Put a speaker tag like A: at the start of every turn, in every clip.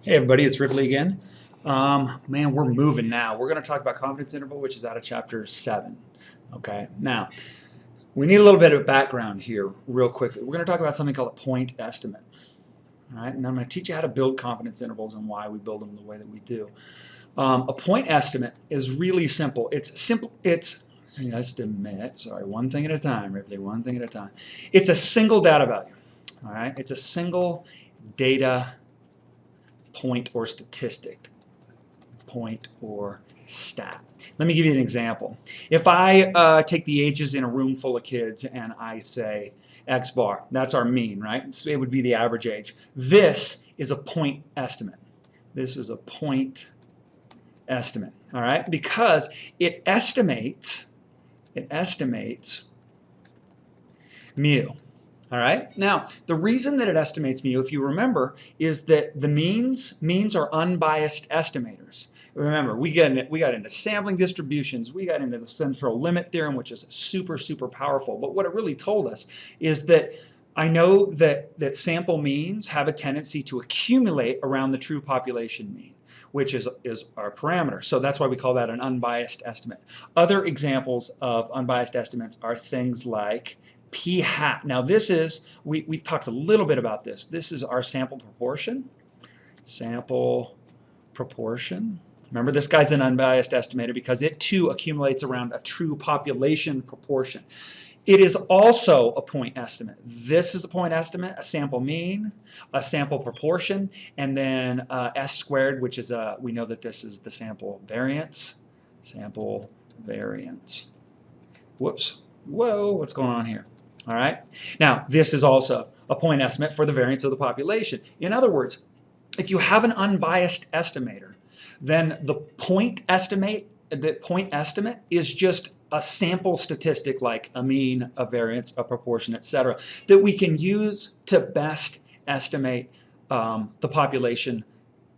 A: Hey everybody, it's Ripley again. Man, we're moving now. We're going to talk about confidence interval, which is out of chapter 7. Okay, now we need a little bit of background here real quickly. We're going to talk about something called a point estimate. All right, and I'm going to teach you how to build confidence intervals and why we build them the way that we do. A point estimate is really simple. It's estimate, sorry, one thing at a time, Ripley, one thing at a time. It's a single data value. All right, it's a single data point or statistic, point or stat. Let me give you an example. If I take the ages in a room full of kids and I say X bar, that's our mean, right? So it would be the average age. This is a point estimate. This is a point estimate, all right? Because it estimates mu. All right. Now, the reason that it estimates mu, if you remember, is that the means are unbiased estimators. Remember, we got into sampling distributions, we got into the central limit theorem, which is super powerful. But what it really told us is that I know that sample means have a tendency to accumulate around the true population mean, which is our parameter. So that's why we call that an unbiased estimate. Other examples of unbiased estimates are things like p hat. Now this is, we've talked a little bit about this. This is our sample proportion. Sample proportion. Remember, this guy's an unbiased estimator because it too accumulates around a true population proportion. It is also a point estimate. This is a point estimate, a sample mean, a sample proportion, and then S squared, which is we know that this is the sample variance. Sample variance. Whoops. Whoa, what's going on here? All right. Now, this is also a point estimate for the variance of the population. In other words, if you have an unbiased estimator, then the point estimate is just a sample statistic like a mean, a variance, a proportion, etc., that we can use to best estimate the population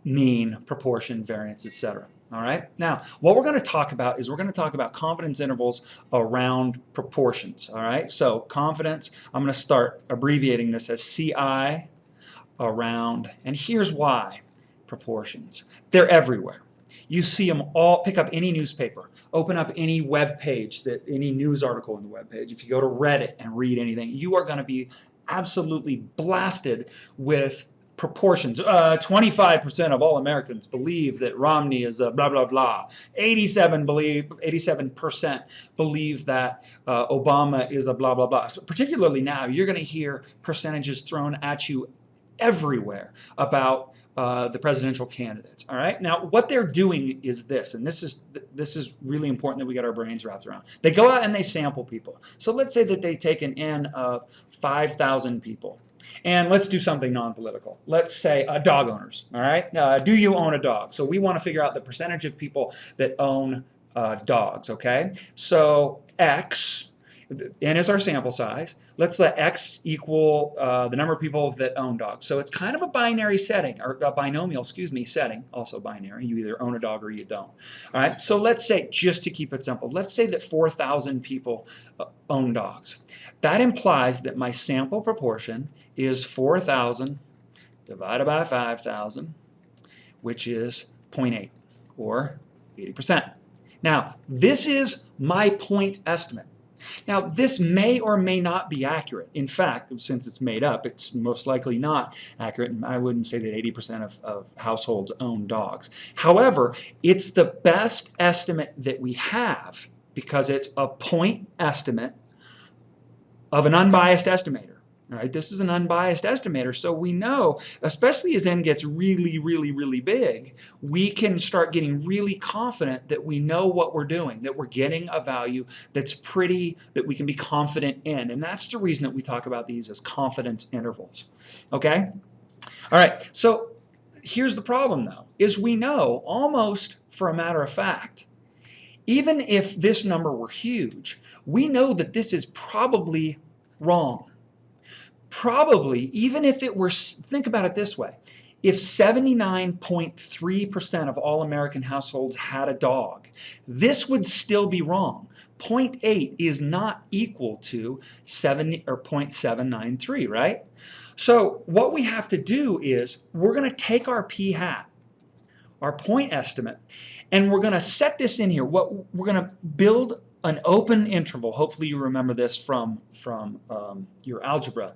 A: mean, proportion, variance, etc. All right. Now, what we're going to talk about is we're going to talk about confidence intervals around proportions. All right. So confidence, I'm going to start abbreviating this as CI around, and here's why proportions. They're everywhere. You see them all. Pick up any newspaper, open up any web page, any news article in the web page. If you go to Reddit and read anything, you are going to be absolutely blasted with proportions. 25% of all Americans believe that Romney is a blah blah blah. 87% believe that Obama is a blah blah blah. So particularly now, you're going to hear percentages thrown at you everywhere about the presidential candidates. All right. Now, what they're doing is this, and this is really important that we get our brains wrapped around. They go out and they sample people. So let's say that they take an N of 5,000 people. And let's do something non-political. Let's say dog owners, all right? Do you own a dog? So we want to figure out the percentage of people that own dogs, okay? So X, N is our sample size. Let's let X equal the number of people that own dogs. So it's kind of a binary setting, or a binomial, setting, also binary. You either own a dog or you don't. All right, so let's say, just to keep it simple, let's say that 4,000 people own dogs. That implies that my sample proportion is 4,000 divided by 5,000, which is 0.8, or 80%. Now, this is my point estimate. Now, this may or may not be accurate. In fact, since it's made up, it's most likely not accurate, and I wouldn't say that 80% of households own dogs. However, it's the best estimate that we have because it's a point estimate of an unbiased estimator. All right, this is an unbiased estimator, so we know, especially as N gets really big, we can start getting really confident that we know what we're doing, that we're getting a value that we can be confident in. And that's the reason that we talk about these as confidence intervals. Okay? All right, so here's the problem, though, is we know almost for a matter of fact, even if this number were huge, we know that this is probably wrong. Probably, even if it were, think about it this way, if 79.3% of all American households had a dog, this would still be wrong. 0.8 is not equal to 0.793, right? So what we have to do is we're going to take our p hat, our point estimate, and we're going to set this in here. We're going to build an open interval. Hopefully you remember this from your algebra.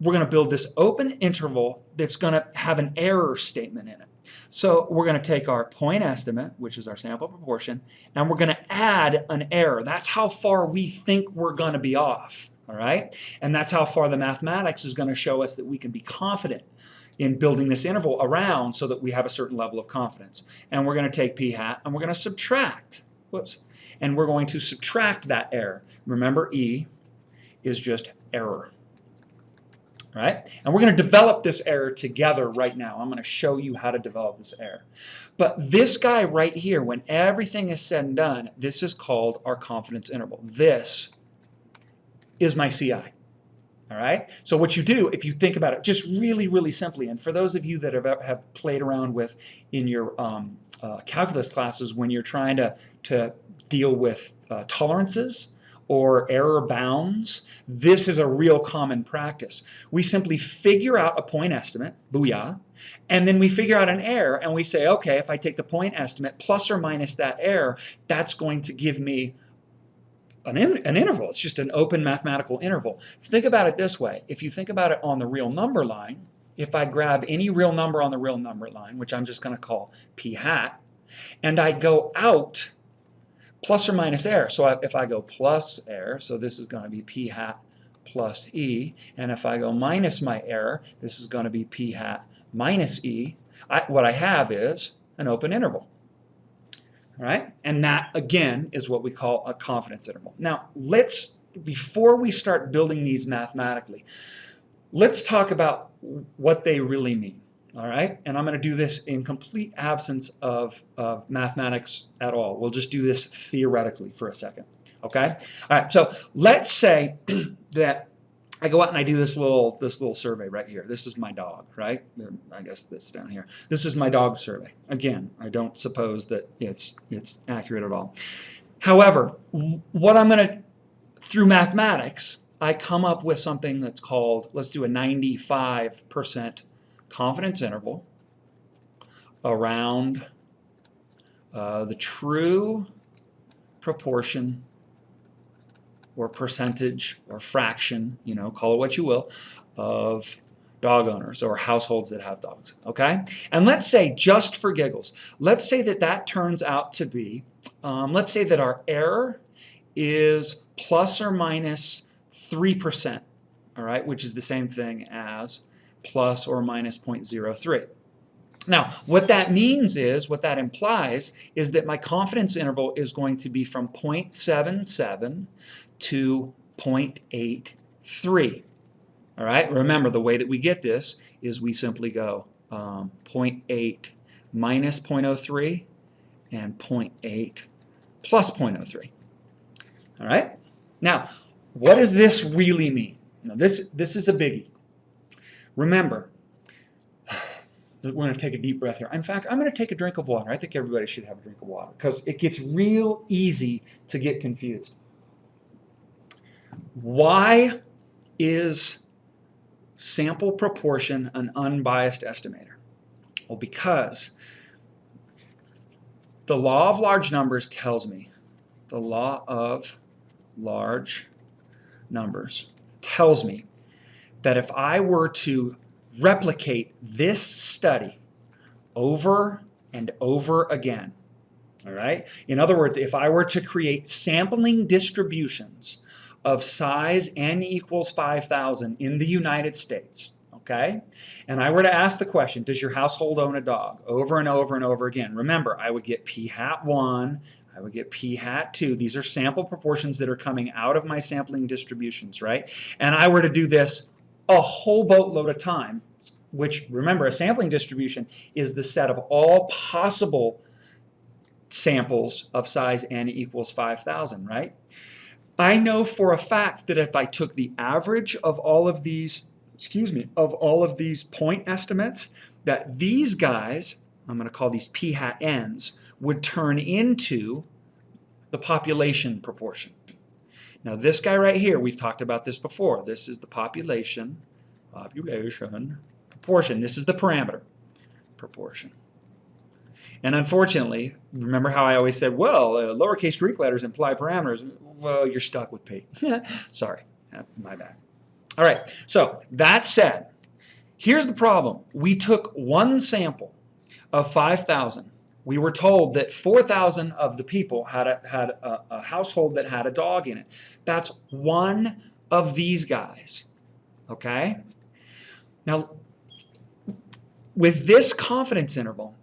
A: We're going to build this open interval that's going to have an error statement in it. So we're going to take our point estimate, which is our sample proportion, and we're going to add an error. That's how far we think we're going to be off, all right? And that's how far the mathematics is going to show us that we can be confident in building this interval around so that we have a certain level of confidence. And we're going to take p hat and we're going to subtract, and we're going to subtract that error. Remember, E is just error. Right? And we're going to develop this error together right now. I'm going to show you how to develop this error. But this guy right here, when everything is said and done, this is called our confidence interval. This is my CI. All right? So what you do, if you think about it just really, really simply, and for those of you that have played around with in your calculus classes when you're trying to deal with tolerances, or error bounds, this is a real common practice. We simply figure out a point estimate, booyah, and then we figure out an error and we say, okay, if I take the point estimate plus or minus that error, that's going to give me an interval. It's just an open mathematical interval. Think about it this way. If you think about it on the real number line, if I grab any real number on the real number line, which I'm just going to call p hat, and I go out plus or minus error. So if I go plus error, so this is going to be p hat plus e, and if I go minus my error, this is going to be p hat minus e, what I have is an open interval. All right? And that, again, is what we call a confidence interval. Now, before we start building these mathematically, let's talk about what they really mean. All right, and I'm going to do this in complete absence of mathematics at all. We'll just do this theoretically for a second. Okay, all right. So let's say that I go out and I do this little survey right here. This is my dog, right? I guess this down here. This is my dog survey. Again, I don't suppose that it's accurate at all. However, what I'm going to, through mathematics, I come up with something that's called, let's do a 95% confidence interval around the true proportion or percentage or fraction, call it what you will, of dog owners or households that have dogs, okay? And let's say, just for giggles, let's say that turns out to be, let's say that our error is plus or minus 3%, all right, which is the same thing as plus or minus 0.03. Now, what that means is, what that implies, is that my confidence interval is going to be from 0.77 to 0.83. All right, remember the way that we get this is we simply go 0.8 minus 0.03 and 0.8 plus 0.03. All right, now what does this really mean? Now, this is a biggie. Remember, we're going to take a deep breath here. In fact, I'm going to take a drink of water. I think everybody should have a drink of water because it gets real easy to get confused. Why is sample proportion an unbiased estimator? Well, because the law of large numbers tells me, the law of large numbers tells me that if I were to replicate this study over and over again, all right? In other words, if I were to create sampling distributions of size n equals 5,000 in the United States, okay? And I were to ask the question, does your household own a dog? Over and over and over again. Remember, I would get p hat 1, I would get p hat 2. These are sample proportions that are coming out of my sampling distributions, right? And I were to do this a whole boatload of time, which, remember, a sampling distribution is the set of all possible samples of size n equals 5,000, right? I know for a fact that if I took the average of all of these, of all of these point estimates, that these guys, I'm going to call these p hat n's, would turn into the population proportion. Now this guy right here, we've talked about this before. This is the population population proportion. This is the parameter, proportion. And unfortunately, remember how I always said, well, lowercase Greek letters imply parameters. Well, you're stuck with P. Sorry, my bad. All right, so that said, here's the problem. We took one sample of 5,000. We were told that 4,000 of the people had a household that had a dog in it. That's one of these guys, okay? Now, with this confidence interval,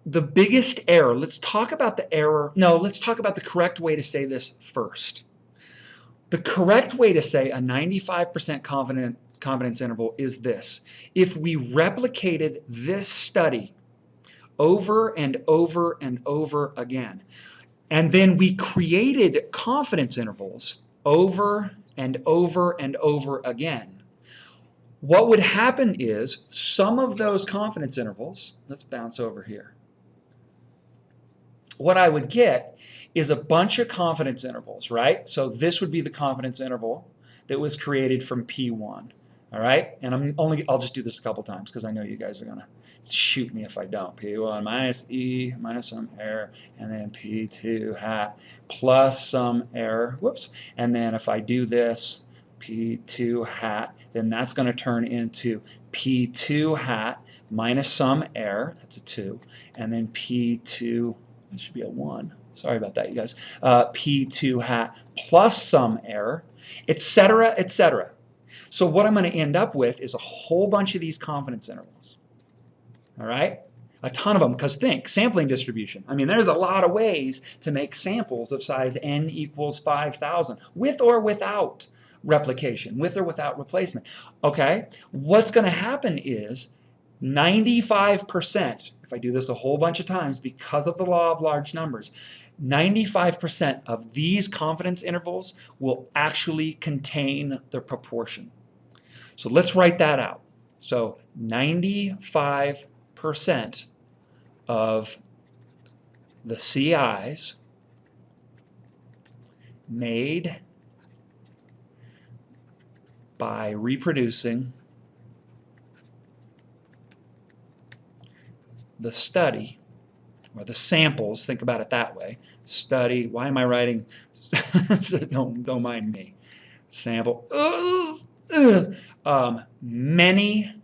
A: the biggest error, let's talk about the error. No, let's talk about the correct way to say this first. The correct way to say a 95% confidence interval is this. If we replicated this study over and over and over again, and then we created confidence intervals over and over and over again, what would happen is some of those confidence intervals, let's bounce over here. What I would get is a bunch of confidence intervals, right? So this would be the confidence interval that was created from P1, all right? And I'll just do this a couple times because I know you guys are going to shoot me if I don't. P1 minus E minus some error, and then P2 hat plus some error, whoops. And then if I do this, P2 hat, then that's going to turn into P2 hat minus some error, that's a 2, and then P2, it should be a 1. Sorry about that, you guys. P2 hat plus some error, etc., etc. So what I'm going to end up with is a whole bunch of these confidence intervals. All right? A ton of them, because think, sampling distribution. I mean, there's a lot of ways to make samples of size n equals 5,000, with or without replication, with or without replacement. Okay? What's going to happen is 95%, if I do this a whole bunch of times because of the law of large numbers, 95% of these confidence intervals will actually contain the proportion. So let's write that out. So 95% of the CIs made by reproducing the study, or the samples, think about it that way. Study, why am I writing? Don't mind me. Sample. Many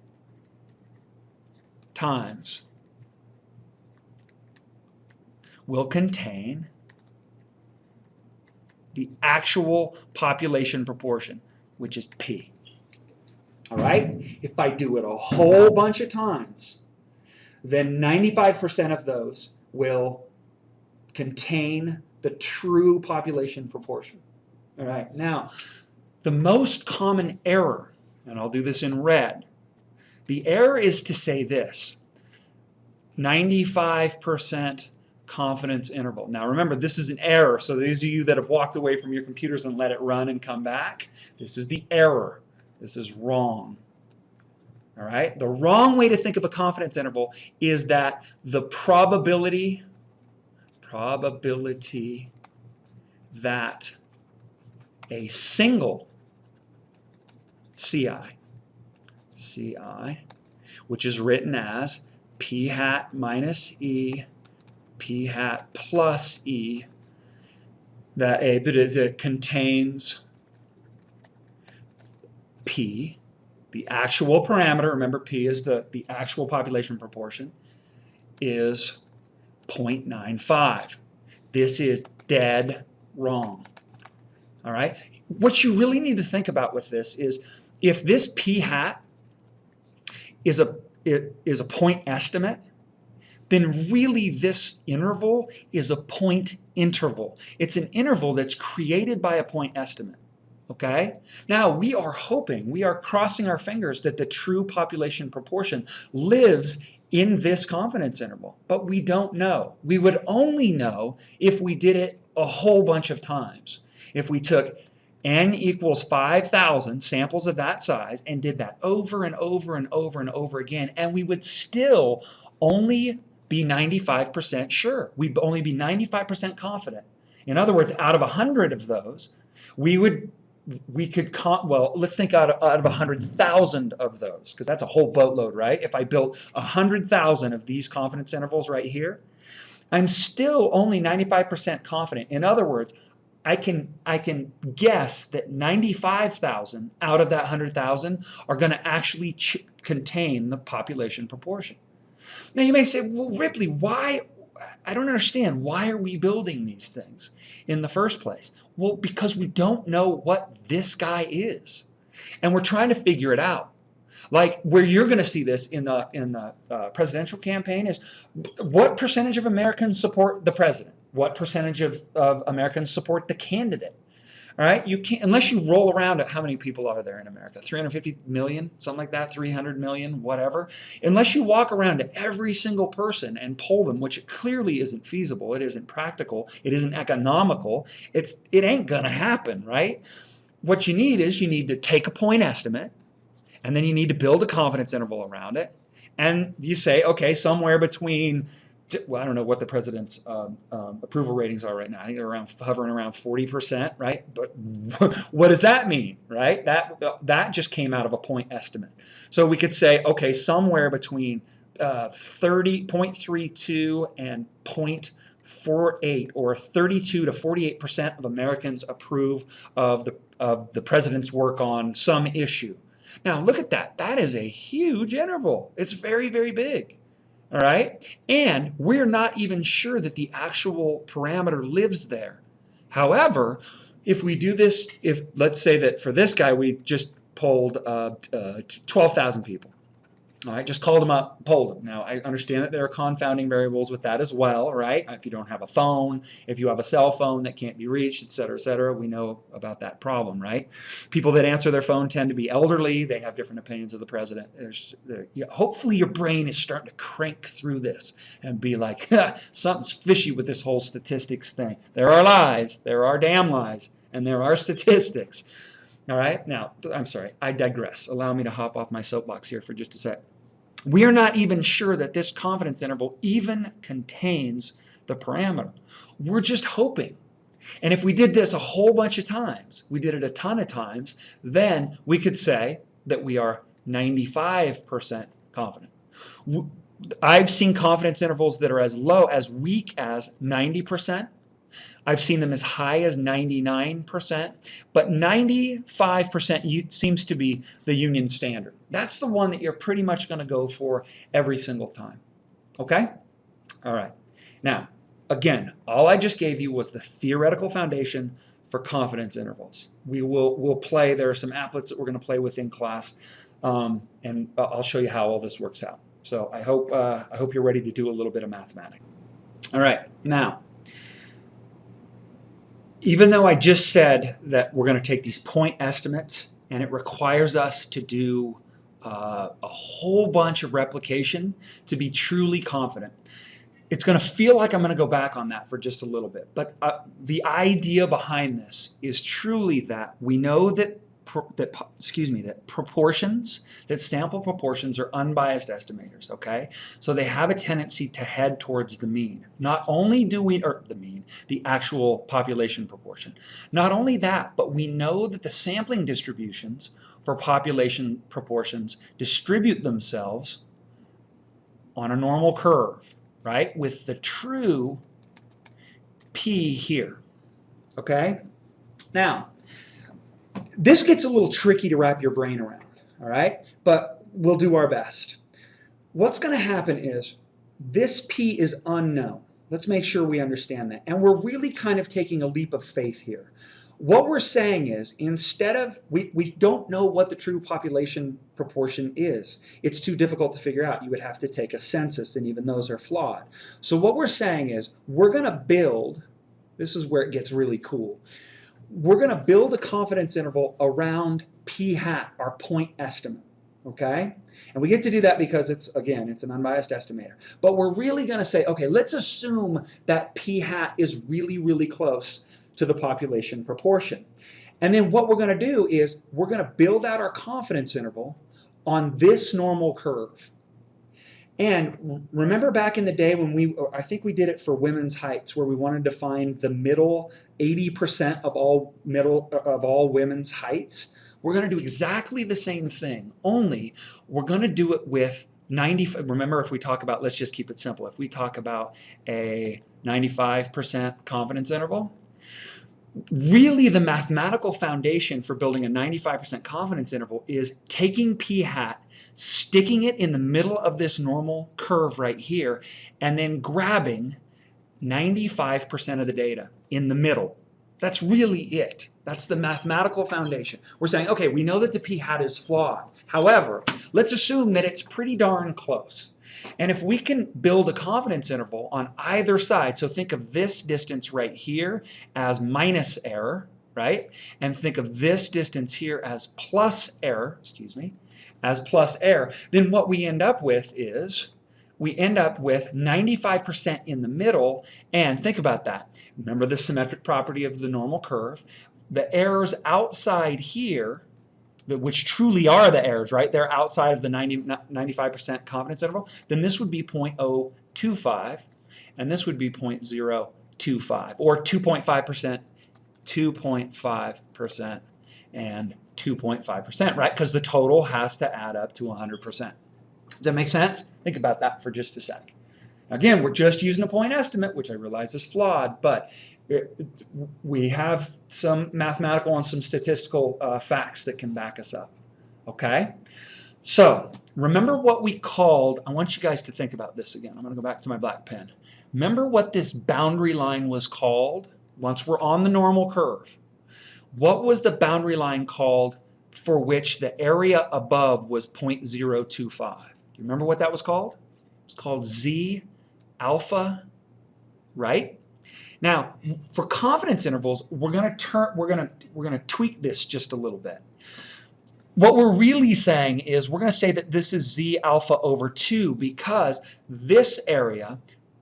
A: times will contain the actual population proportion, which is P. All right? If I do it a whole bunch of times, then 95% of those will contain the true population proportion. All right, now, the most common error, and I'll do this in red, the error is to say this, 95% confidence interval. Now remember, this is an error, so those of you that have walked away from your computers and let it run and come back, this is the error. This is wrong. All right? The wrong way to think of a confidence interval is that the probability that a single CI, which is written as P hat minus E, P hat plus E, that it contains P, the actual parameter, remember P is the actual population proportion, is 0.95. This is dead wrong. All right? What you really need to think about with this is if this P hat is a point estimate, then really this interval is a point interval. It's an interval that's created by a point estimate. Okay? Now, we are hoping, we are crossing our fingers that the true population proportion lives in this confidence interval, but we don't know. We would only know if we did it a whole bunch of times. If we took n equals 5,000 samples of that size and did that over and over and over and over again, and we would still only be 95% sure. We'd only be 95% confident. In other words, out of 100 of those, we would we could, well, let's think out of 100,000 of those, because that's a whole boatload, right? If I built 100,000 of these confidence intervals right here, I'm still only 95% confident. In other words, I can guess that 95,000 out of that 100,000 are going to actually contain the population proportion. Now you may say, well, Ripley, why? I don't understand. Why are we building these things in the first place? Well, because we don't know what this guy is, and we're trying to figure it out. Like where you're going to see this in the presidential campaign is what percentage of Americans support the president? What percentage of Americans support the candidate? All right, you can't, unless you roll around at how many people are there in America, 350 million, something like that, 300 million, whatever. Unless you walk around to every single person and poll them, which clearly isn't feasible, it isn't practical, it isn't economical, it ain't gonna happen, right? What you need is you need to take a point estimate, and then you need to build a confidence interval around it, and you say, okay, somewhere between, well, I don't know what the president's approval ratings are right now. I think they're hovering around 40%, right? But what does that mean, right? That just came out of a point estimate. So we could say, okay, somewhere between 0.32 and 0.48, or 32 to 48% of Americans approve of the president's work on some issue. Now look at that. That is a huge interval. It's very, very big. All right, and we're not even sure that the actual parameter lives there. However, if we do this, if let's say that for this guy we just polled 12,000 people. All right, just called them up, polled them. Now, I understand that there are confounding variables with that as well, right? If you don't have a phone, if you have a cell phone that can't be reached, et cetera, we know about that problem, right? People that answer their phone tend to be elderly. They have different opinions of the president. Hopefully your brain is starting to crank through this and be like, something's fishy with this whole statistics thing. There are lies, there are damn lies, and there are statistics. All right, now, I'm sorry, I digress. Allow me to hop off my soapbox here for just a sec. We are not even sure that this confidence interval even contains the parameter. We're just hoping. And if we did this a whole bunch of times, we did it a ton of times, then we could say that we are 95% confident. I've seen confidence intervals that are as low, as weak as 90%. I've seen them as high as 99%, but 95% seems to be the union standard. That's the one that you're pretty much going to go for every single time. Okay? All right. Now, again, all I just gave you was the theoretical foundation for confidence intervals. We'll play. There are some applets that we're going to play with in class, and I'll show you how all this works out. So I hope you're ready to do a little bit of mathematics. All right. Now, even though I just said that we're going to take these point estimates and it requires us to do a whole bunch of replication to be truly confident, it's going to feel like I'm going to go back on that for just a little bit. But the idea behind this is truly that we know that proportions, that sample proportions are unbiased estimators, okay? So they have a tendency to head towards the mean. Not only do we, or the mean, the actual population proportion. Not only that, but we know that the sampling distributions for population proportions distribute themselves on a normal curve, right? With the true p here, okay? Now, this gets a little tricky to wrap your brain around, all right? But we'll do our best. What's going to happen is this p is unknown. Let's make sure we understand that. And we're really kind of taking a leap of faith here. What we're saying is, instead of, we don't know what the true population proportion is. It's too difficult to figure out. You would have to take a census, and even those are flawed. So what we're saying is, we're going to build, this is where it gets really cool. We're going to build a confidence interval around p hat, our point estimate, okay? And we get to do that because it's, again, it's an unbiased estimator. But we're really going to say, okay, let's assume that p hat is really, really close to the population proportion. And then what we're going to do is we're going to build out our confidence interval on this normal curve. And remember back in the day when I think we did it for women's heights, where we wanted to find the middle 80% of all women's heights. We're going to do exactly the same thing, only we're going to do it with 90. Remember, if we talk about, let's just keep it simple. If we talk about a 95% confidence interval, really the mathematical foundation for building a 95% confidence interval is taking p hat, sticking it in the middle of this normal curve right here, and then grabbing 95% of the data in the middle. That's really it. That's the mathematical foundation. We're saying, okay, we know that the p hat is flawed. However, let's assume that it's pretty darn close. And if we can build a confidence interval on either side, so think of this distance right here as minus error, right? And think of this distance here as plus error, as plus error, then what we end up with is we end up with 95% in the middle, and think about that. Remember the symmetric property of the normal curve. The errors outside here, which truly are the errors, right? They're outside of the 95% confidence interval, then this would be 0.025, and this would be 0.025, or 2.5%, 2.5%, and 2.5%, right? Because the total has to add up to 100%. Does that make sense? Think about that for just a sec. Again, we're just using a point estimate, which I realize is flawed, but we have some mathematical and some statistical facts that can back us up. Okay? So, remember what we called, I want you guys to think about this again. I'm going to go back to my black pen. Remember what this boundary line was called once we're on the normal curve? What was the boundary line called for which the area above was 0.025? Do you remember what that was called? It's called Z alpha, right? Now, for confidence intervals, we're going to tweak this just a little bit. What we're really saying is we're going to say that this is Z alpha over 2 because this area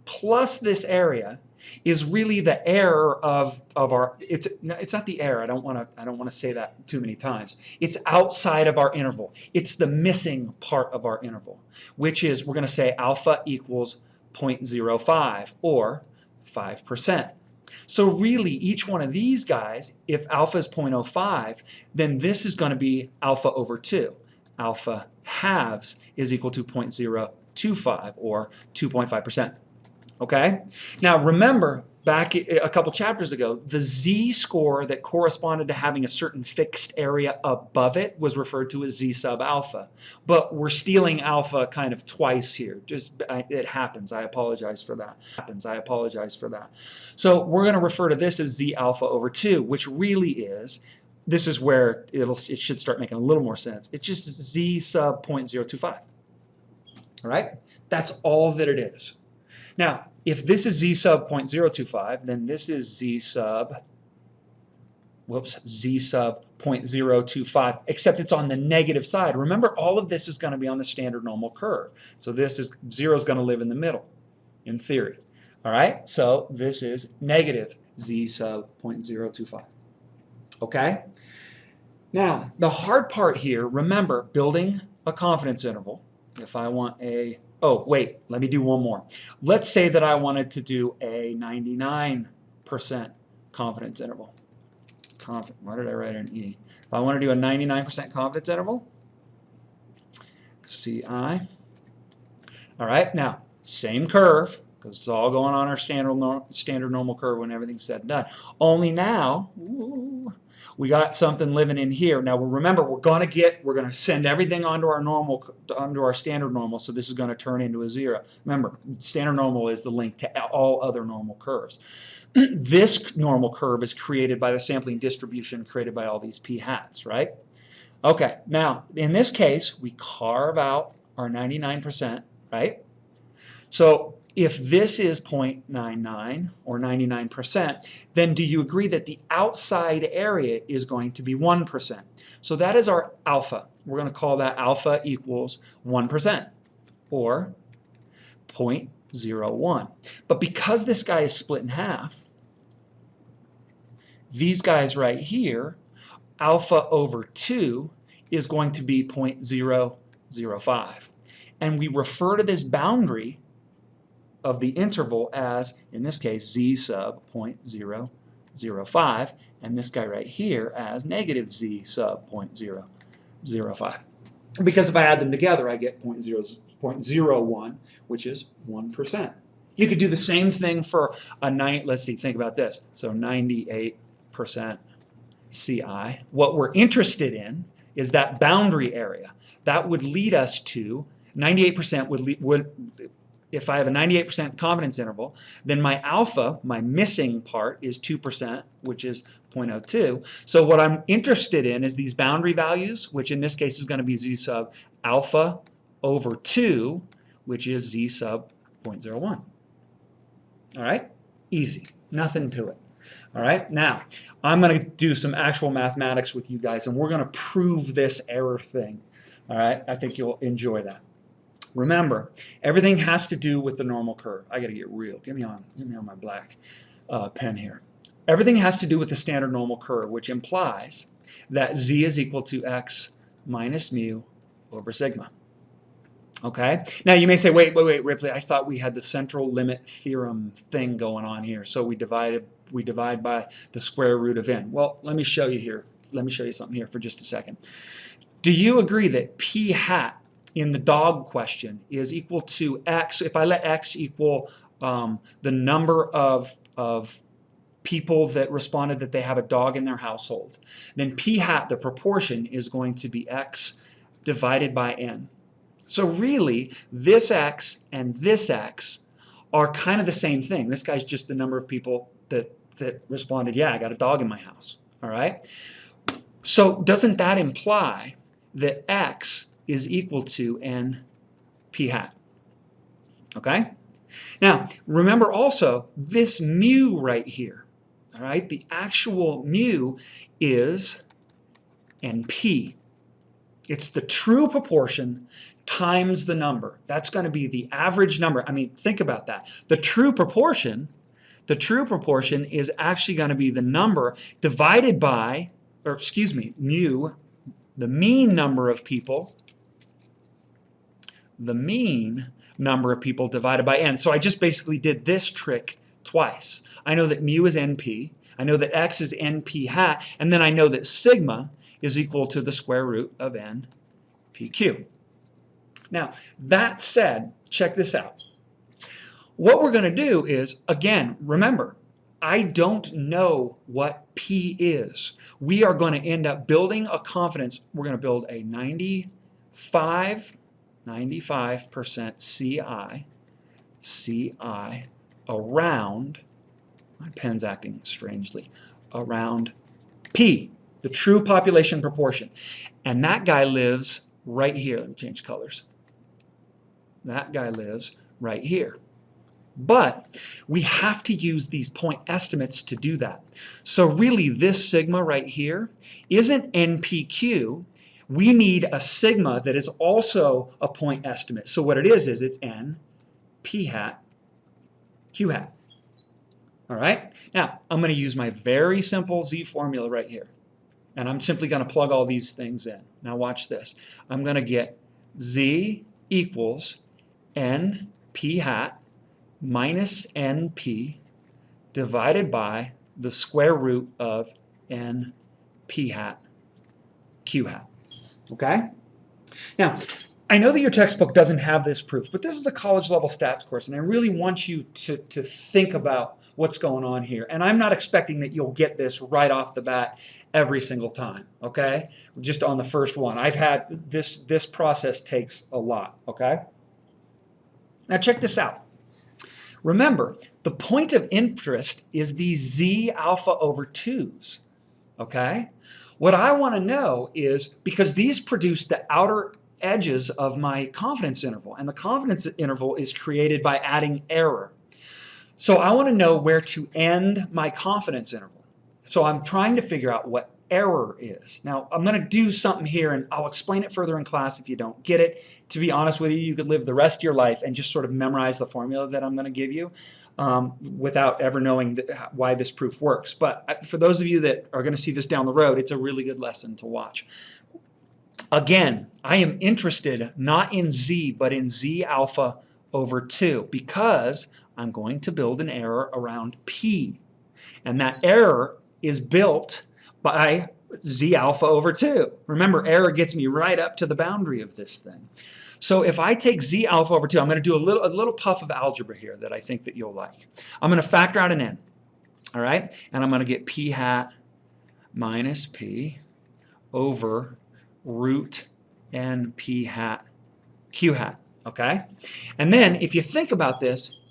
A: plus this area is really the error of our, it's not the error, I don't want to say that too many times. It's outside of our interval. It's the missing part of our interval, which is we're going to say alpha equals 0.05 or 5%. So really each one of these guys, if alpha is 0.05, then this is going to be alpha over 2. Alpha halves is equal to 0.025 or 2.5%. Okay? Now remember, back a couple chapters ago, the z-score that corresponded to having a certain fixed area above it was referred to as z sub alpha. But we're stealing alpha kind of twice here. It happens. I apologize for that. So we're going to refer to this as z alpha over 2, which really is, this is where it should start making a little more sense. It's just z sub 0.025. All right? That's all that it is. Now, if this is z sub 0.025, then this is z sub 0.025, except it's on the negative side. Remember, all of this is going to be on the standard normal curve. So this is 0 is going to live in the middle, in theory. All right? So this is negative z sub 0.025. Okay? Now, the hard part here, remember, building a confidence interval, if I want a, oh, wait, let me do one more. Let's say that I wanted to do a 99% confidence interval. Why did I write an E? If I want to do a 99% confidence interval, CI. All right, now, same curve, because it's all going on our standard normal curve when everything's said and done. Only now, we got something living in here. Now remember, we're going to send everything onto our standard normal, so this is going to turn into a 0. Remember, standard normal is the link to all other normal curves. This normal curve is created by the sampling distribution created by all these p hats, right? Okay, now in this case, we carve out our 99%, right? So if this is 0.99 or 99%, then do you agree that the outside area is going to be 1%? So that is our alpha. We're going to call that alpha equals 1% or 0.01. But because this guy is split in half, these guys right here, alpha over 2 is going to be 0.005. and we refer to this boundary of the interval as, in this case, z sub 0.005, and this guy right here as negative z sub 0.005. Because if I add them together, I get 0.01, which is 1%. You could do the same thing for a let's see, think about this. So 98% CI. What we're interested in is that boundary area. That would lead us to 98% would if I have a 98% confidence interval, then my alpha, my missing part, is 2%, which is 0.02. So what I'm interested in is these boundary values, which in this case is going to be z sub alpha over 2, which is z sub 0.01. All right? Easy. Nothing to it. All right? Now, I'm going to do some actual mathematics with you guys, and we're going to prove this error thing. All right? I think you'll enjoy that. Remember, everything has to do with the normal curve. I got to get real. Get me on my black pen here. Everything has to do with the standard normal curve, which implies that z is equal to x minus mu over sigma. Okay? Now you may say, wait, Ripley, I thought we had the central limit theorem thing going on here. So we divide by the square root of n. Well, let me show you here. Let me show you something here for just a second. Do you agree that p hat in the dog question is equal to x? If I let x equal the number of people that responded that they have a dog in their household, then p hat, the proportion, is going to be x divided by n. So really, this x and this x are kind of the same thing. This guy's just the number of people that responded, yeah, I got a dog in my house. All right? So doesn't that imply that x is equal to n p hat? Okay? Now, remember also this mu right here. All right? The actual mu is np. It's the true proportion times the number. That's going to be the average number. I mean, think about that. The true proportion is actually going to be the number divided by, or excuse me, mu, the mean number of people, divided by n. So I just basically did this trick twice. I know that mu is np, I know that x is np hat, and then I know that sigma is equal to the square root of n pq. Now, that said, check this out. What we're going to do is, again, remember, I don't know what P is. We are going to end up building a confidence. We're going to build a 95% CI around, my pen's acting strangely, around P, the true population proportion. And that guy lives right here. Let me change colors. That guy lives right here. But we have to use these point estimates to do that. So really, this sigma right here isn't NPQ. We need a sigma that is also a point estimate. So what it is it's N, P hat, Q hat. All right? Now, I'm going to use my very simple Z formula right here. And I'm simply going to plug all these things in. Now watch this. I'm going to get Z equals N P hat minus NP divided by the square root of N P hat Q hat. Okay? Now, I know that your textbook doesn't have this proof, but this is a college level stats course, and I really want you to think about what's going on here. And I'm not expecting that you'll get this right off the bat every single time, okay? Just on the first one. I've had this process takes a lot, okay? Now check this out. Remember, the point of interest is these Z alpha over 2's, okay? What I want to know is, because these produce the outer edges of my confidence interval, and the confidence interval is created by adding error. So I want to know where to end my confidence interval. So I'm trying to figure out what error is. Now, I'm going to do something here, and I'll explain it further in class if you don't get it. To be honest with you, you could live the rest of your life and just sort of memorize the formula that I'm going to give you without ever knowing why this proof works. But for those of you that are going to see this down the road, it's a really good lesson to watch. Again, I am interested not in z, but in z alpha over 2 because I'm going to build an error around p. And that error is built by z alpha over 2. Remember, error gets me right up to the boundary of this thing. So if I take z alpha over 2, I'm going to do a little puff of algebra here that I think that you'll like. I'm going to factor out an n, all right? And I'm going to get p hat minus p over root n p hat q hat, okay? And then if you think about this,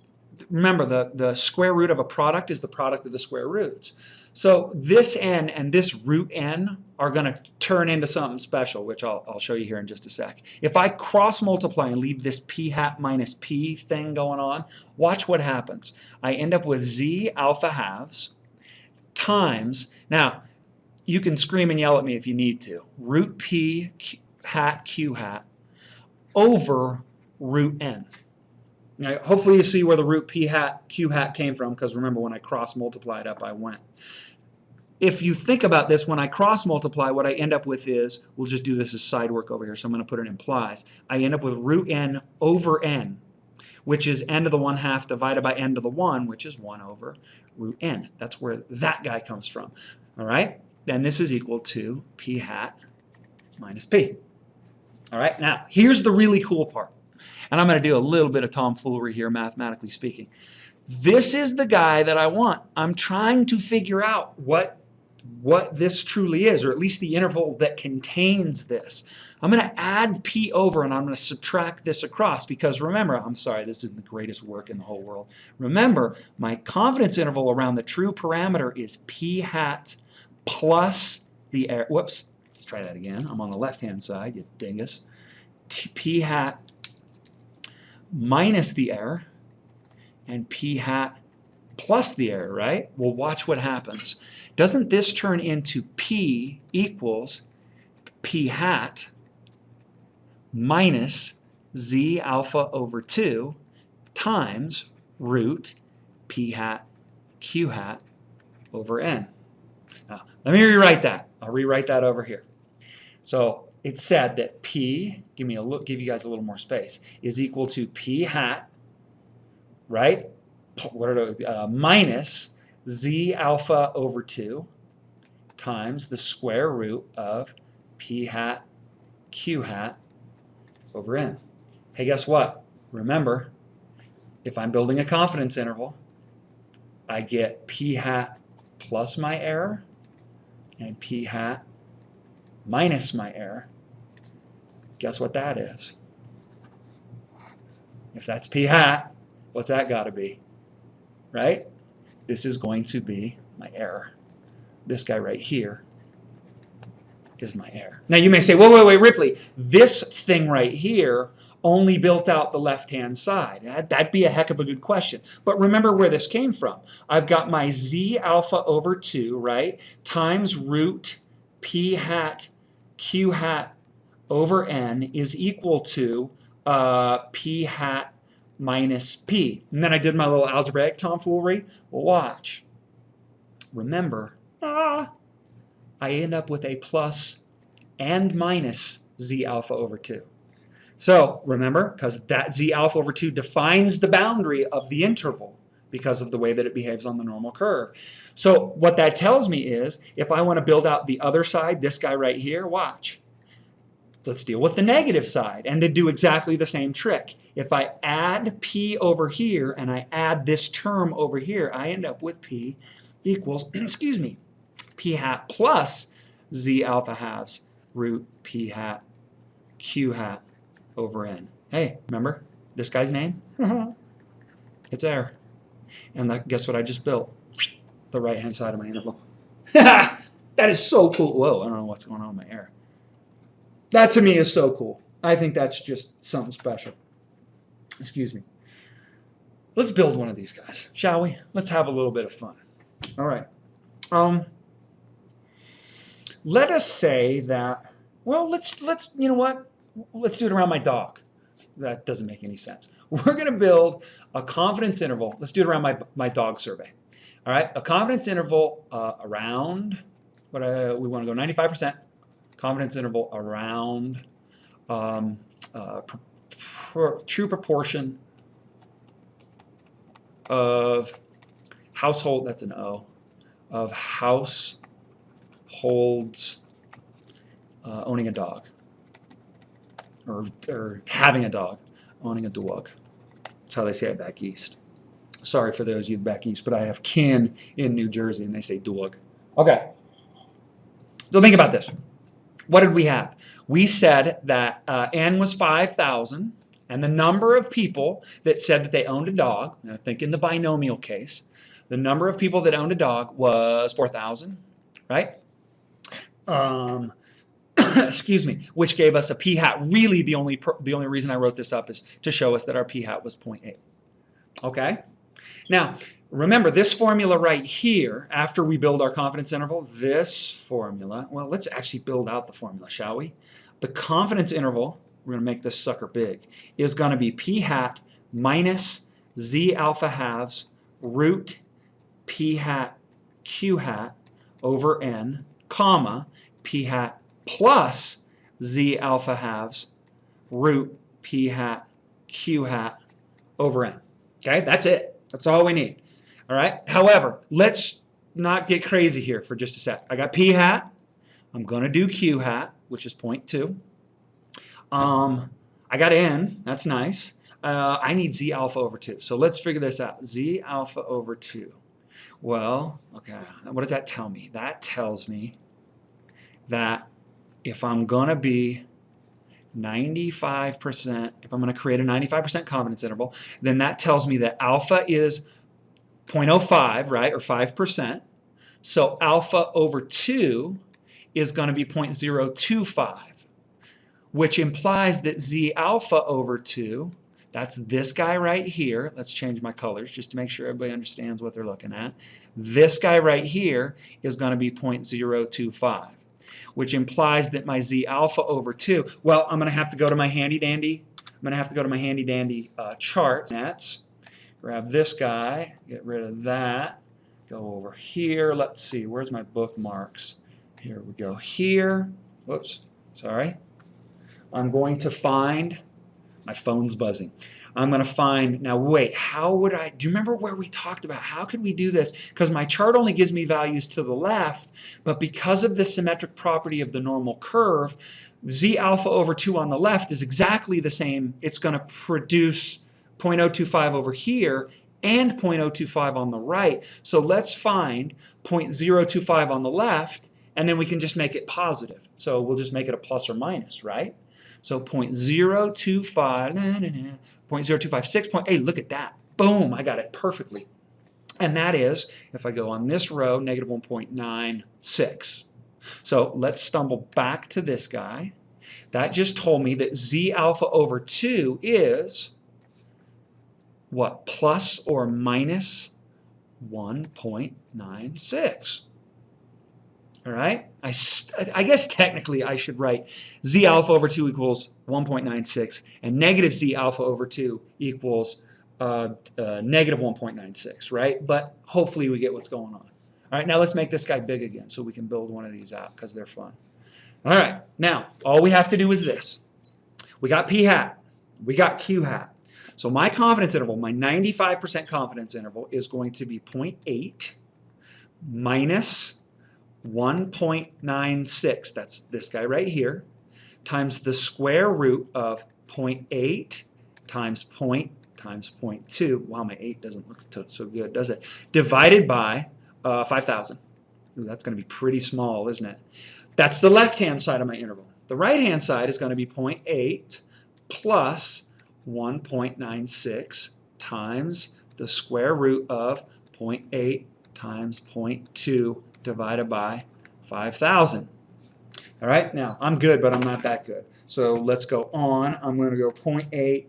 A: remember the square root of a product is the product of the square roots. So this n and this root n are going to turn into something special, which I'll show you here in just a sec. If I cross multiply and leave this p hat minus p thing going on, watch what happens. I end up with z alpha halves times, now you can scream and yell at me if you need to, root p hat q hat over root n. Now, hopefully you see where the root p hat q hat came from, because remember when I cross multiplied up I went. If you think about this, when I cross multiply, what I end up with is, we'll just do this as side work over here, so I'm going to put it implies. I end up with root n over n, which is n to the 1/2 divided by n to the 1, which is 1 over root n. That's where that guy comes from. All right? Then this is equal to p hat minus p. All right? Now, here's the really cool part. And I'm going to do a little bit of tomfoolery here, mathematically speaking. This is the guy that I want. I'm trying to figure out what this truly is, or at least the interval that contains this. I'm going to add p over, and I'm going to subtract this across, because remember, I'm sorry, this isn't the greatest work in the whole world. Remember, my confidence interval around the true parameter is p hat plus the error. Whoops, let's try that again. I'm on the left-hand side, you dingus. P hat minus the error, and p hat plus the error, right? Well, watch what happens. Doesn't this turn into p equals p hat minus z alpha over 2 times root p hat q hat over n? Now, let me rewrite that. I'll rewrite that over here. So it said that p, give you guys a little more space, is equal to p hat, right? Minus z alpha over 2 times the square root of p hat q hat over n. Hey, guess what? Remember, if I'm building a confidence interval, I get p hat plus my error and p hat minus my error. Guess what that is? If that's p hat, what's that got to be? Right? This is going to be my error. This guy right here is my error. Now you may say, wait, Ripley, this thing right here only built out the left-hand side. That'd be a heck of a good question. But remember where this came from. I've got my z alpha over 2, right, times root p hat q hat over n is equal to p hat minus p. And then I did my little algebraic tomfoolery. Well, watch. Remember, I end up with a plus and minus z alpha over 2. So remember, because that z alpha over 2 defines the boundary of the interval because of the way that it behaves on the normal curve. So what that tells me is, if I want to build out the other side, this guy right here, watch. Let's deal with the negative side and then do exactly the same trick. If I add p over here and I add this term over here, I end up with p equals, excuse me, p hat plus z alpha halves root p hat q hat over n. Hey, remember this guy's name? It's error. And guess what I just built? The right-hand side of my interval. That is so cool. Whoa, I don't know what's going on with my error. That to me is so cool. I think that's just something special. Excuse me. Let's build one of these guys, shall we? Let's have a little bit of fun. All right. Let us say that, well, let's you know what? Let's do it around my dog. That doesn't make any sense. We're going to build a confidence interval. Let's do it around my dog survey. All right, a confidence interval around what we want to go 95%. confidence interval around true proportion of household, that's an O, of households owning a dog, or having a dog, owning a dog. That's how they say it back east. Sorry for those of you back east, but I have kin in New Jersey and they say dog. Okay, so think about this. What did we have? We said that N was 5,000, and the number of people that said that they owned a dog, and I think in the binomial case, the number of people that owned a dog was 4,000, right? Excuse me, which gave us a p hat. Really, the only reason I wrote this up is to show us that our p hat was 0.8. Okay? Now, remember this formula right here, after we build our confidence interval, this formula, well, let's actually build out the formula, shall we? The confidence interval, we're going to make this sucker big, is going to be p hat minus z alpha halves root p hat q hat over n, comma, p hat plus z alpha halves root p hat q hat over n. Okay, that's it. That's all we need. All right. However, let's not get crazy here for just a sec. I got p hat. I'm going to do q hat, which is 0.2. I got n. That's nice. I need z alpha over 2. So let's figure this out. Z alpha over 2. Well, okay. What does that tell me? That tells me that if I'm going to be 95%, if I'm going to create a 95% confidence interval, then that tells me that alpha is 0.05, right, or 5%. So alpha over 2 is going to be 0.025, which implies that z alpha over 2, that's this guy right here. Let's change my colors just to make sure everybody understands what they're looking at. This guy right here is going to be 0.025. Which implies that my z alpha over 2, well, I'm going to have to go to my handy-dandy chart. Let's grab this guy, get rid of that, go over here. Let's see, where's my bookmarks? Here we go. Here, whoops, sorry. I'm going to find, my phone's buzzing. I'm going to find, now wait, how would I, do you remember where we talked about how could we do this? Because my chart only gives me values to the left, but because of the symmetric property of the normal curve, z alpha over 2 on the left is exactly the same. It's going to produce 0.025 over here and 0.025 on the right. So let's find 0.025 on the left, and then we can just make it positive. So we'll just make it a plus or minus, right? So 0.025, 0.0256, look at that. Boom, I got it perfectly. And that is, if I go on this row, negative 1.96. So let's stumble back to this guy. That just told me that z alpha over 2 is, what, plus or minus 1.96. All right, I guess technically I should write z alpha over 2 equals 1.96 and negative z alpha over 2 equals negative 1.96, right? But hopefully we get what's going on. All right, now let's make this guy big again so we can build one of these out because they're fun. All right, now all we have to do is this. We got p hat, we got q hat. So my confidence interval, my 95% confidence interval is going to be 0.8 minus 1.96, that's this guy right here, times the square root of 0.8 times 0.2. Wow, my 8 doesn't look so good, does it? Divided by 5,000. Ooh, that's going to be pretty small, isn't it? That's the left-hand side of my interval. The right-hand side is going to be 0.8 plus 1.96 times the square root of 0.8 times 0.2 divided by 5,000. All right, now I'm good, but I'm not that good. So let's go on. I'm going to go 0.8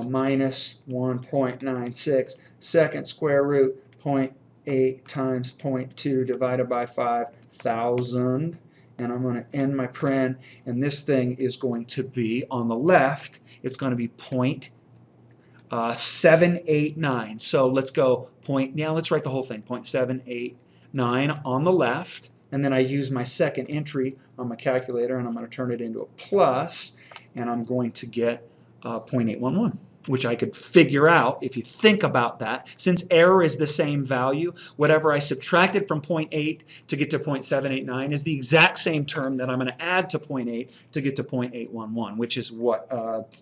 A: minus 1.96, second square root 0.8 times 0.2 divided by 5,000. And I'm going to end my paren, and this thing is going to be on the left. It's going to be 0.789. So let's go let's write the whole thing, 0.789 on the left. and then I use my second entry on my calculator, and I'm going to turn it into a plus, and I'm going to get 0.811, which I could figure out if you think about that. Since error is the same value, whatever I subtracted from 0.8 to get to 0.789 is the exact same term that I'm going to add to 0.8 to get to 0.811, which is what,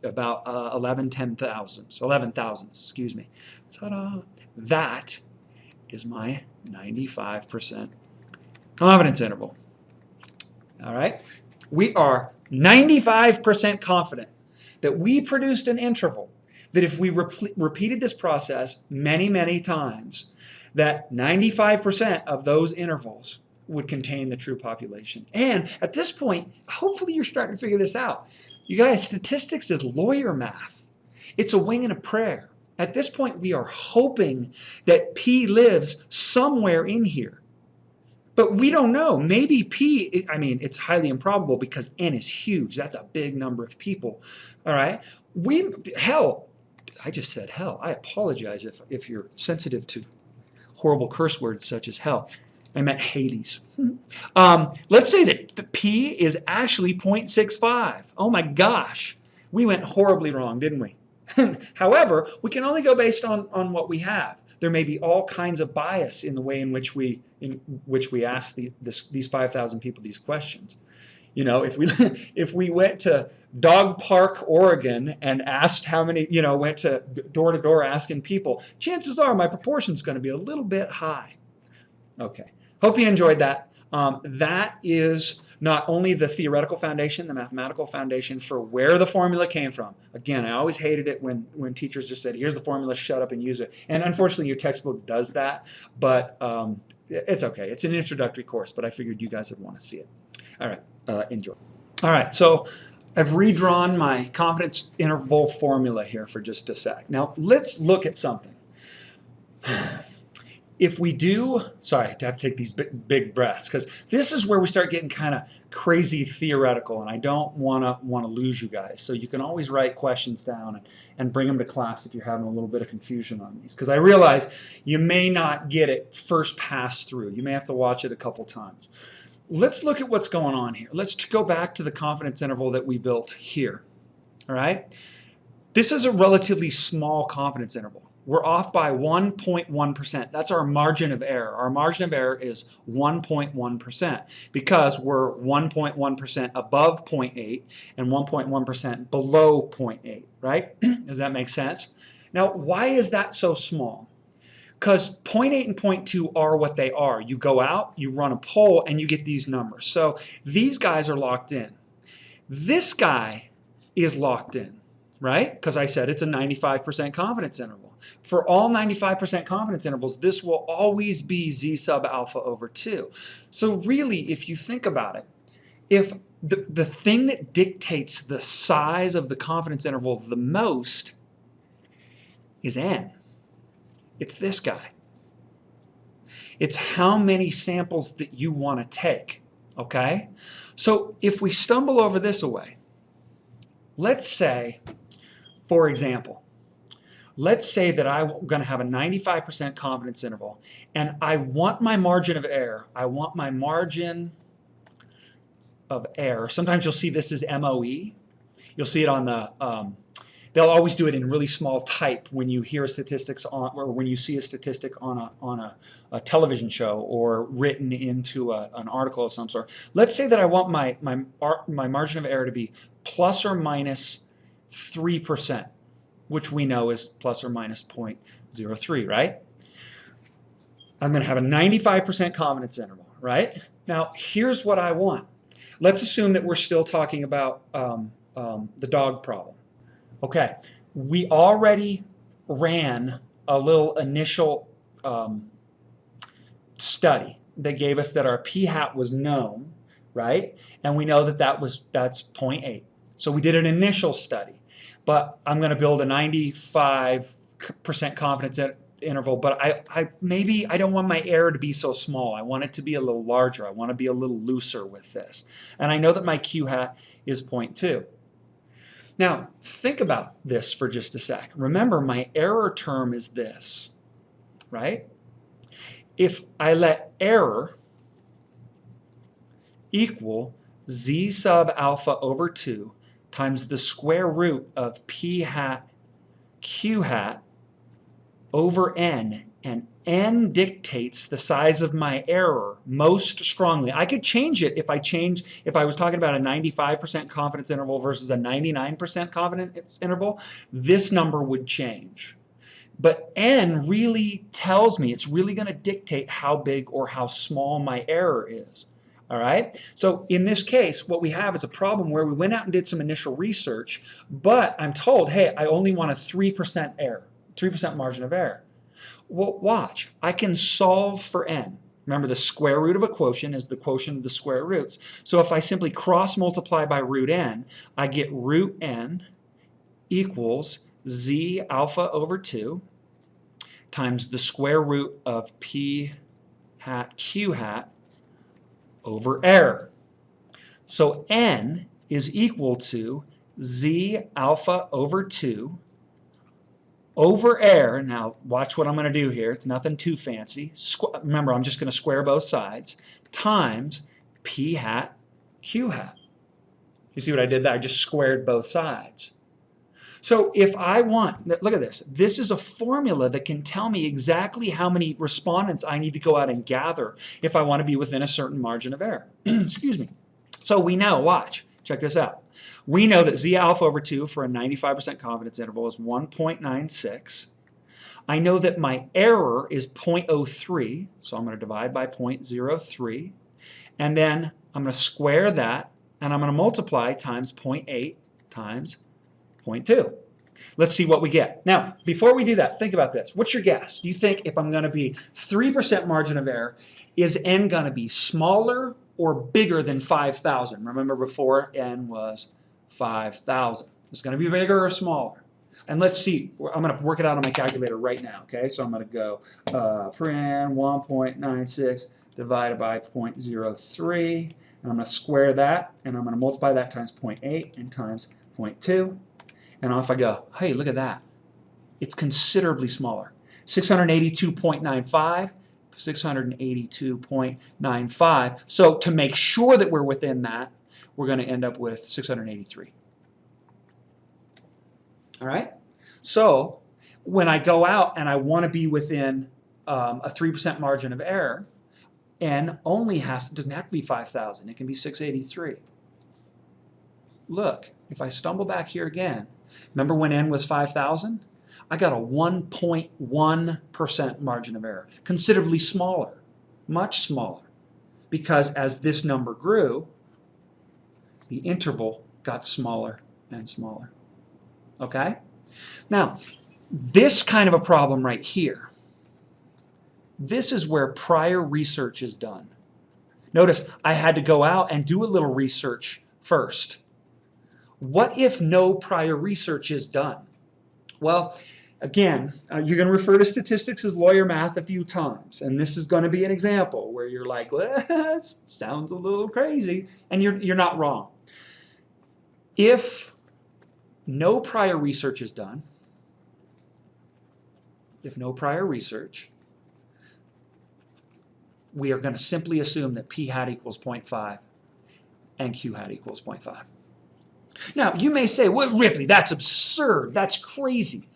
A: about 11 thousandths, excuse me. Ta-da! That is my 95% confidence interval. All right? We are 95% confident that we produced an interval that if we repeated this process many, many times, that 95% of those intervals would contain the true population. And at this point, hopefully you're starting to figure this out. You guys, statistics is lawyer math. It's a wing and a prayer. At this point, we are hoping that P lives somewhere in here. But we don't know. Maybe P, I mean, it's highly improbable because N is huge. That's a big number of people. All right? Hell, I just said hell. I apologize if you're sensitive to horrible curse words such as hell. I meant Hades. Let's say that the P is actually 0.65. Oh my gosh. We went horribly wrong, didn't we? However, we can only go based on what we have. There may be all kinds of bias in the way in which we ask these 5,000 people these questions. You know, if we went to Dog Park, Oregon, and asked how many, went to door to door asking people, chances are my proportion's going to be a little bit high. Okay, hope you enjoyed that. That is not only the theoretical foundation, the mathematical foundation for where the formula came from. Again, I always hated it when teachers just said, here's the formula, shut up and use it. And unfortunately, your textbook does that, but it's okay. It's an introductory course, but I figured you guys would want to see it. All right, enjoy. All right, so I've redrawn my confidence interval formula here for just a sec. Now, let's look at something. If we do, sorry, I have to take these big breaths because this is where we start getting kind of crazy theoretical, and I don't want to lose you guys. So you can always write questions down and bring them to class if you're having a little bit of confusion on these, because I realize you may not get it first pass through. You may have to watch it a couple times. Let's look at what's going on here. Let's go back to the confidence interval that we built here. All right? This is a relatively small confidence interval. We're off by 1.1%. That's our margin of error. Our margin of error is 1.1% because we're 1.1% above 0.8 and 1.1% below 0.8, right? Does that make sense? Now, why is that so small? Because 0.8 and 0.2 are what they are. You go out, you run a poll, and you get these numbers. So these guys are locked in. This guy is locked in, right? Because I said it's a 95% confidence interval. For all 95% confidence intervals, this will always be z sub alpha over 2. So really, if you think about it, if the thing that dictates the size of the confidence interval the most is n, it's this guy. It's how many samples that you want to take, okay? So if we stumble over this away, let's say, for example, let's say that I'm going to have a 95% confidence interval, and I want my margin of error. I want my margin of error. Sometimes you'll see this as MOE. You'll see it on the, they'll always do it in really small type when you hear statistics on, or when you see a statistic on a television show or written into an article of some sort. Let's say that I want my margin of error to be plus or minus 3%. Which we know is plus or minus 0.03, right? I'm going to have a 95% confidence interval, right? Now, here's what I want. Let's assume that we're still talking about the dog problem. Okay, we already ran a little initial study that gave us that our p-hat was known, right? And we know that that's 0.8. So we did an initial study. But I'm going to build a 95% confidence interval, but maybe I don't want my error to be so small. I want it to be a little larger. I want to be a little looser with this. And I know that my q-hat is 0.2. Now, think about this for just a sec. Remember, my error term is this, right? If I let error equal z sub alpha over 2 times the square root of p hat q hat over n, and n dictates the size of my error most strongly. I could change it if I was talking about a 95% confidence interval versus a 99% confidence interval, this number would change. But n really tells me, it's really going to dictate how big or how small my error is. All right? So in this case, what we have is a problem where we went out and did some initial research, but I'm told, hey, I only want a 3% error, 3% margin of error. Well, watch. I can solve for n. Remember, the square root of a quotient is the quotient of the square roots. So if I simply cross multiply by root n, I get root n equals z alpha over 2 times the square root of p hat q hat over error. So n is equal to z alpha over 2 over error. Now watch what I'm going to do here. It's nothing too fancy. Remember, I'm just going to square both sides, times p hat q hat. You see what I did there? I just squared both sides. So if I want, look at this. This is a formula that can tell me exactly how many respondents I need to go out and gather if I want to be within a certain margin of error. Excuse me. So we know, watch, check this out. We know that z alpha over 2 for a 95% confidence interval is 1.96. I know that my error is 0.03, so I'm going to divide by 0.03. And then I'm going to square that, and I'm going to multiply times 0.8 times 0.2. Let's see what we get. Now, before we do that, think about this. What's your guess? Do you think if I'm going to be 3% margin of error, is n going to be smaller or bigger than 5,000? Remember before n was 5,000. It's going to be bigger or smaller? And let's see. I'm going to work it out on my calculator right now. Okay, so I'm going to go paren 1.96 divided by 0.03. And I'm going to square that, and I'm going to multiply that times 0.8 and times 0.2. And off I go. Hey, look at that. It's considerably smaller. 682.95, 682.95. So to make sure that we're within that, we're going to end up with 683. All right? So when I go out and I want to be within a 3% margin of error, n only doesn't have to be 5,000. It can be 683. Look, if I stumble back here again, remember when n was 5,000? I got a 1.1% margin of error, considerably smaller, much smaller, because as this number grew, the interval got smaller and smaller. Okay? Now, this kind of a problem right here, this is where prior research is done. Notice I had to go out and do a little research first. What if no prior research is done? Well, again, you're going to refer to statistics as lawyer math a few times, and this is going to be an example where you're like, well, that sounds a little crazy, and you're not wrong. If no prior research is done, we are going to simply assume that p hat equals 0.5 and q hat equals 0.5. Now, you may say, well, Ripley, that's absurd. That's crazy.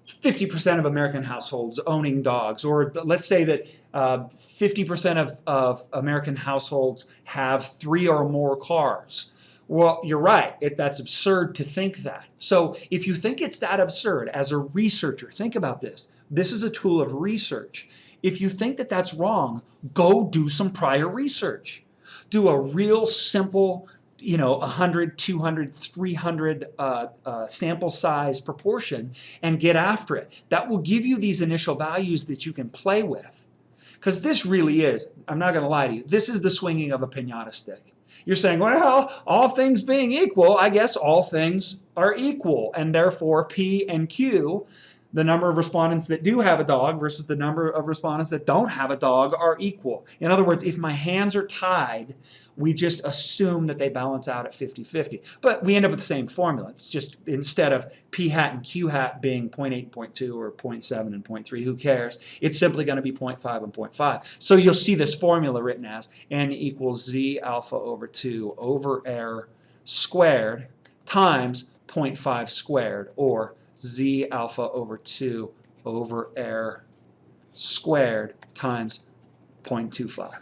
A: 50% of American households owning dogs, or let's say that 50% of American households have 3 or more cars. Well, you're right. That's absurd to think that. So if you think it's that absurd, as a researcher, think about this. This is a tool of research. If you think that that's wrong, go do some prior research. Do a real simple, 100, 200, 300 sample size proportion and get after it. That will give you these initial values that you can play with. Because this really is, I'm not going to lie to you, this is the swinging of a piñata stick. You're saying, well, all things being equal, I guess all things are equal, and therefore P and Q the number of respondents that do have a dog versus the number of respondents that don't have a dog are equal. In other words, if my hands are tied, we just assume that they balance out at 50-50. But we end up with the same formula. It's just instead of P hat and Q hat being 0.8 and 0.2 or 0.7 and 0.3, who cares? It's simply going to be 0.5 and 0.5. So you'll see this formula written as N equals Z alpha over 2 over R squared times 0.5 squared, or Z alpha over 2 over R squared times 0.25.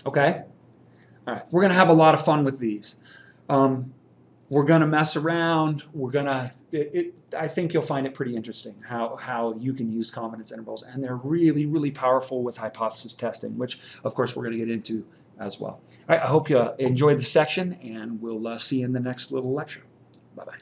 A: Okay? All right. We're going to have a lot of fun with these. We're going to mess around. We're going to, I think you'll find it pretty interesting how you can use confidence intervals. And they're really, really powerful with hypothesis testing, which, of course, we're going to get into as well. All right. I hope you enjoyed the section, and we'll see you in the next little lecture. Bye-bye.